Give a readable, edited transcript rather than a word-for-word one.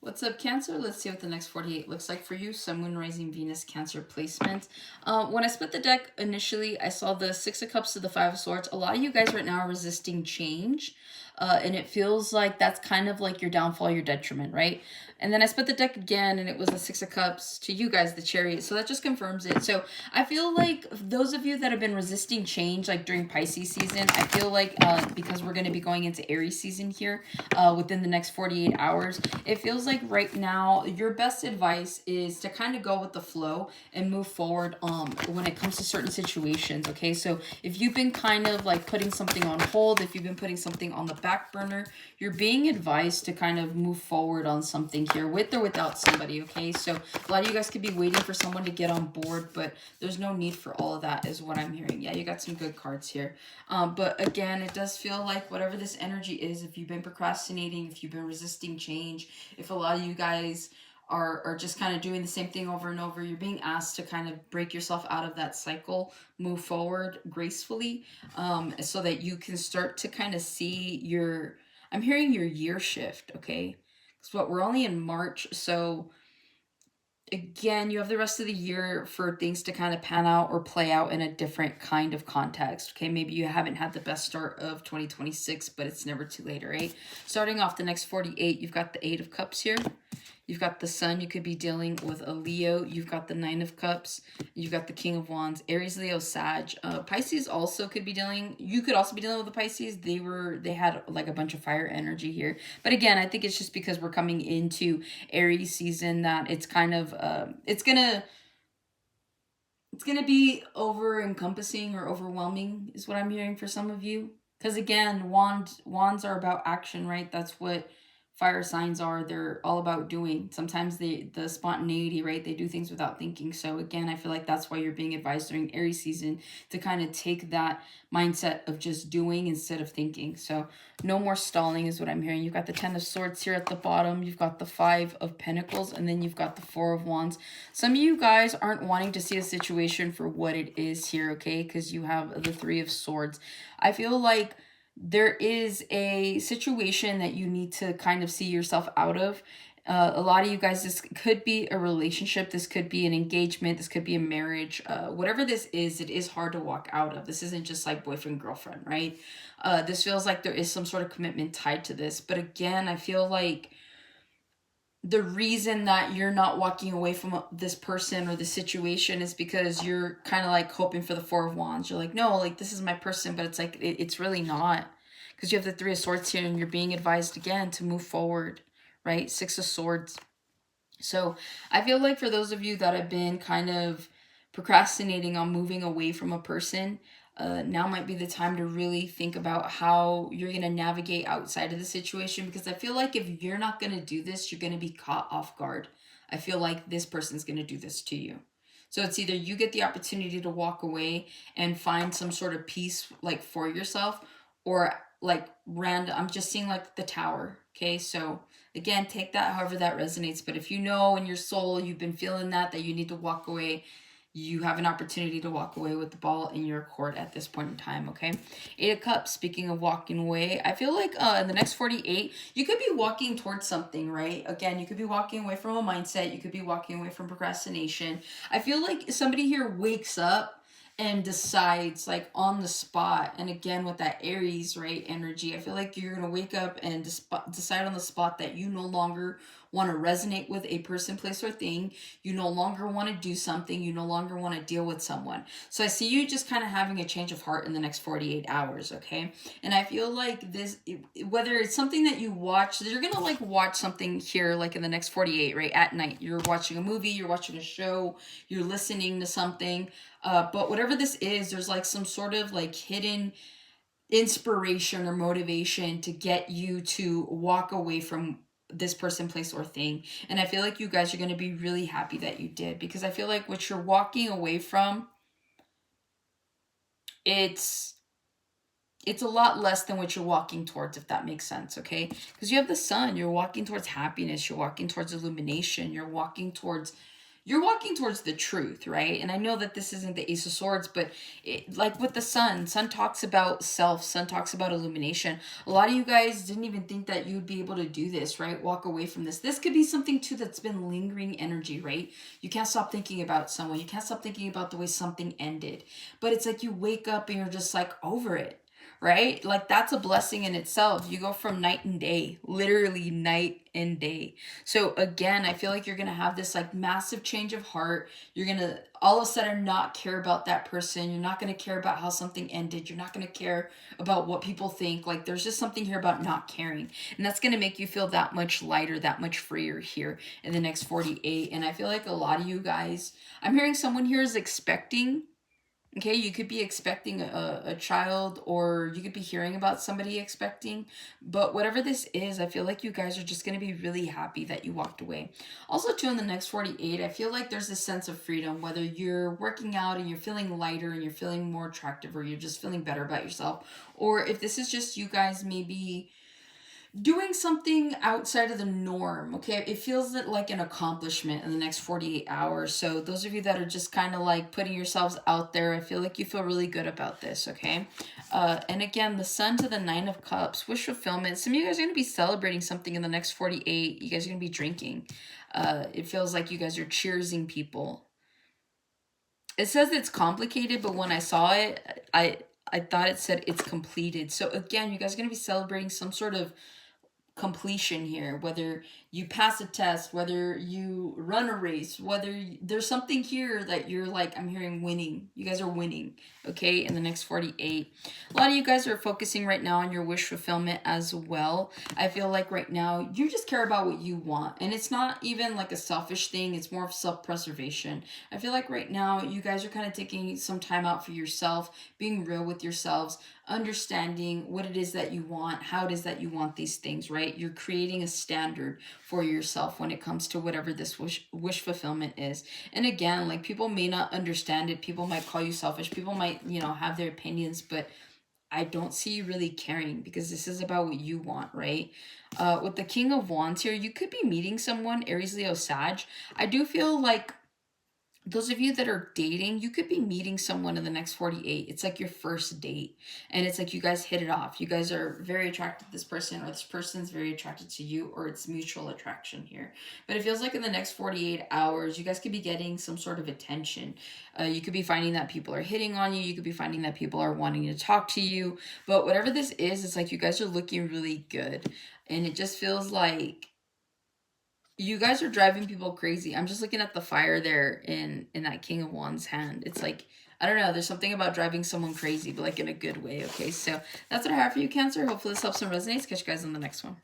What's up, Cancer? Let's see what the next 48 looks like for you. Sun, Moon, Rising, Venus, Cancer placement. When I split the deck initially, I saw the Six of Cups to the Five of Swords. A lot of you guys right now are resisting change. And it feels like that's kind of like your downfall, your detriment, right? And then I split the deck again, and it was the Six of Cups to you guys, the Chariot. So that just confirms it. So I feel like those of you that have been resisting change, like during Pisces season, I feel like because we're going to be going into Aries season here within the next 48 hours, it feels like right now your best advice is to kind of go with the flow and move forward when it comes to certain situations. Okay, so if you've been kind of like putting something on hold, if you've been putting something on the back burner, you're being advised to kind of move forward on something here with or without somebody. Okay, so a lot of you guys could be waiting for someone to get on board, but there's no need for all of that is what I'm hearing. Yeah, you got some good cards here, but again, it does feel like whatever this energy is, if you've been procrastinating, if you've been resisting change, if a lot of you guys are just kind of doing the same thing over and over, you're being asked to kind of break yourself out of that cycle, move forward gracefully, so that you can start to kind of see your, I'm hearing your year shift, okay? Because what, we're only in March, so again, you have the rest of the year for things to kind of pan out or play out in a different kind of context. Okay, maybe you haven't had the best start of 2026, but it's never too late, right? Starting off the next 48, you've got the Eight of Cups here. You've got the Sun. You could be dealing with a Leo. You've got the Nine of Cups. You've got the King of Wands. Aries, Leo, Sag. Pisces also could be dealing. You could also be dealing with the Pisces. They had like a bunch of fire energy here. But again, I think it's just because we're coming into Aries season that it's kind of it's gonna be over encompassing or overwhelming is what I'm hearing for some of you. Because again, wands are about action, right? That's what fire signs are. They're all about doing. Sometimes the spontaneity, right? They do things without thinking. So again, I feel like that's why you're being advised during Aries season to kind of take that mindset of just doing instead of thinking. So no more stalling is what I'm hearing. You've got the Ten of Swords here at the bottom. You've got the Five of Pentacles, and then you've got the Four of Wands. Some of you guys aren't wanting to see a situation for what it is here, okay? Because you have the Three of Swords. I feel like there is a situation that you need to kind of see yourself out of. A lot of you guys, this could be a relationship, this could be an engagement, this could be a marriage. Whatever this is, it is hard to walk out of. This isn't just like boyfriend, girlfriend, right? This feels like there is some sort of commitment tied to this. But again, I feel like the reason that you're not walking away from this person or the situation is because you're kind of like hoping for the Four of Wands. You're like, no, like this is my person, but it's like it's really not, because you have the Three of Swords here and you're being advised again to move forward, right? Six of Swords. So I feel like for those of you that have been kind of procrastinating on moving away from a person, now might be the time to really think about how you're going to navigate outside of the situation. Because I feel like if you're not going to do this, you're going to be caught off guard. I feel like this person's going to do this to you. So it's either you get the opportunity to walk away and find some sort of peace like for yourself, or like random, I'm just seeing like the Tower. Okay, so again, take that however that resonates. But if you know in your soul you've been feeling that you need to walk away, you have an opportunity to walk away with the ball in your court at this point in time, okay? Eight of Cups, speaking of walking away, I feel like in the next 48, you could be walking towards something, right? Again, you could be walking away from a mindset. You could be walking away from procrastination. I feel like somebody here wakes up and decides like on the spot. And again, with that Aries, right, energy, I feel like you're going to wake up and decide on the spot that you no longer want to resonate with a person, place, or thing. You no longer want to do something. You no longer want to deal with someone. So I see you just kind of having a change of heart in the next 48 hours, okay? And I feel like this, whether it's something that you watch, you're going to like watch something here like in the next 48, right, at night. You're watching a movie, you're watching a show, you're listening to something. But whatever this is, there's like some sort of like hidden inspiration or motivation to get you to walk away from this person, place, or thing. And I feel like you guys are going to be really happy that you did, because I feel like what you're walking away from, it's a lot less than what you're walking towards, if that makes sense, okay? Because you have the Sun, you're walking towards happiness, you're walking towards illumination, you're walking towards you're walking towards the truth, right? And I know that this isn't the Ace of Swords, but like with the sun talks about self, sun talks about illumination. A lot of you guys didn't even think that you would be able to do this, right? Walk away from this. This could be something too that's been lingering energy, right? You can't stop thinking about someone. You can't stop thinking about the way something ended. But it's like you wake up and you're just like over it, right? Like that's a blessing in itself. You go from night and day, literally night and day. So again, I feel like you're going to have this like massive change of heart. You're going to all of a sudden not care about that person. You're not going to care about how something ended. You're not going to care about what people think. Like there's just something here about not caring. And that's going to make you feel that much lighter, that much freer here in the next 48. And I feel like a lot of you guys, I'm hearing someone here is expecting. Okay, you could be expecting a child, or you could be hearing about somebody expecting. But whatever this is, I feel like you guys are just going to be really happy that you walked away. Also, too, in the next 48, I feel like there's this sense of freedom, whether you're working out and you're feeling lighter and you're feeling more attractive, or you're just feeling better about yourself. Or if this is just you guys maybe doing something outside of the norm. Okay, it feels like an accomplishment in the next 48 hours. So those of you that are just kind of like putting yourselves out there, I feel like you feel really good about this. Okay, and again, the sun to the 9 of cups, wish fulfillment. Some of you guys are going to be celebrating something in the next 48. You guys are going to be drinking. It feels like you guys are cheersing people. It says it's complicated, but when I saw it, I thought it said it's completed. So again, you guys are going to be celebrating some sort of completion here, whether you pass a test, whether you run a race, there's something here that you're like, I'm hearing winning. You guys are winning, okay, in the next 48. A lot of you guys are focusing right now on your wish fulfillment as well. I feel like right now you just care about what you want, and it's not even like a selfish thing, it's more of self-preservation. I feel like right now you guys are kind of taking some time out for yourself, being real with yourselves, understanding what it is that you want, how it is that you want these things, right? You're creating a standard for yourself when it comes to whatever this wish fulfillment is. And again, like people may not understand it. People might call you selfish. People might, have their opinions, but I don't see you really caring because this is about what you want, right? With the King of Wands here, you could be meeting someone, Aries, Leo, Sag. I do feel like those of you that are dating, you could be meeting someone in the next 48. It's like your first date. And it's like you guys hit it off. You guys are very attracted to this person, or this person's very attracted to you, or it's mutual attraction here. But it feels like in the next 48 hours, you guys could be getting some sort of attention. You could be finding that people are hitting on you. You could be finding that people are wanting to talk to you. But whatever this is, it's like you guys are looking really good. And it just feels like you guys are driving people crazy. I'm just looking at the fire there in that King of Wands hand. It's like, I don't know, there's something about driving someone crazy, but like in a good way, okay? So that's what I have for you, Cancer. Hopefully this helps and resonates. Catch you guys on the next one.